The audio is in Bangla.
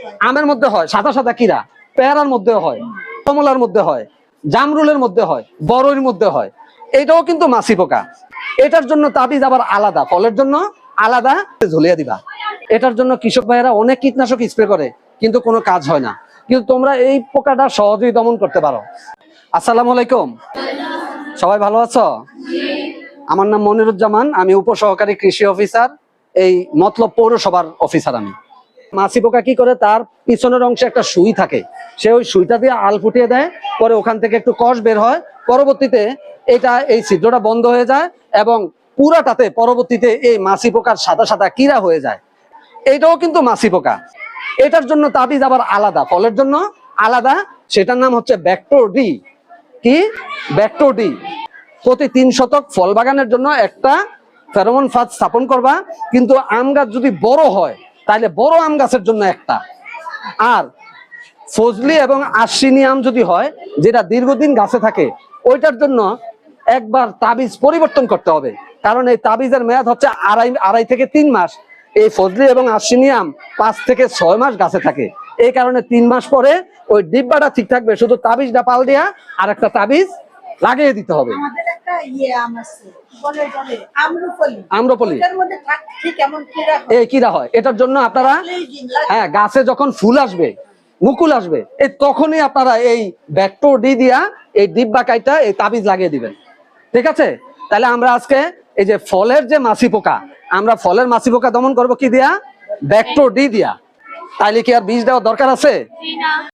আমের মধ্যে হয় সাদা সাদা কিরা, পেয়ারার মধ্যে হয়, কমলার মধ্যে হয়, জামরুলের মধ্যে হয়, বড়ইর মধ্যে হয়। এটাও কিন্তু মাছি পোকা। এটার জন্য তাবিজ আবার আলাদা, ফলের জন্য আলাদা ঝুলিয়ে দিবা। এটার জন্য কৃষক ভাইয়েরা অনেক কীটনাশক স্প্রে করে, কিন্তু কোনো কাজ হয় না। কিন্তু তোমরা এই পোকাটা সহজেই দমন করতে পারো। আসসালামু আলাইকুম, সবাই ভালো আছো? আমার নাম মনিরুজ্জামান, আমি উপসহকারী কৃষি অফিসার, এই মতলব পৌরসভার অফিসার। আমি মাছি পোকা কি করে, তার পিছনের অংশে একটা সুই থাকে, সে ওই সুইটা দিয়ে আল ফুটিয়ে দেয়, পরে ওখান থেকে একটু কষ বের হয়, পরবর্তীতে এই ছিদ্রটা বন্ধ হয়ে যায় এবং পুরাটাতে পরবর্তীতে এই মাছি পোকার সাদা সাদা কিরা হয়ে যায়। এইটাও কিন্তু মাছি পোকা। এটার জন্য তাবিজ আবার আলাদা, ফলের জন্য আলাদা, সেটার নাম হচ্ছে ব্যাক্টোর ডি। কি? ব্যাক্টোর ডি। প্রতি 3 শতক ফল বাগানের জন্য একটা ফেরোমন ফাঁদ স্থাপন করবা। কিন্তু আম গাছ যদি বড় হয় তাহলে বড় আম গাছের জন্য একটা, আর ফজলি এবং আশ্বিনী আম যদি হয়, যেটা দীর্ঘদিন গাছে থাকে, ওইটার জন্য একবার তাবিজ পরিবর্তন করতে হবে। কারণ এই তাবিজের মেয়াদ হচ্ছে আড়াই থেকে 3 মাস। এই ফজলি এবং আশ্বিনী আম 5 থেকে 6 মাস গাছে থাকে। এই কারণে 3 মাস পরে ওই ডিব্বাটা ঠিক থাকবে, শুধু তাবিজটা পাল দিয়া আর একটা তাবিজ লাগিয়ে দিতে হবে। আম্রপলি এই কিরা হয়, এটার জন্য আপনারা গাছে যখন ফুল আসবে, মুকুল আসবে, এই তখনই আপনারা এই ব্যাক্টোর ডি দিয়া এই ডিব্বা কাইটা এই তাবিজ লাগিয়ে দিবেন। ঠিক আছে? তাহলে আমরা আজকে এই যে ফলের যে মাছি পোকা, আমরা ফলের মাছি পোকা দমন করব কি দিয়া? ব্যাক্টোর ডি দিয়া। তাইলে কি আর বীজ দেওয়ার দরকার আছে?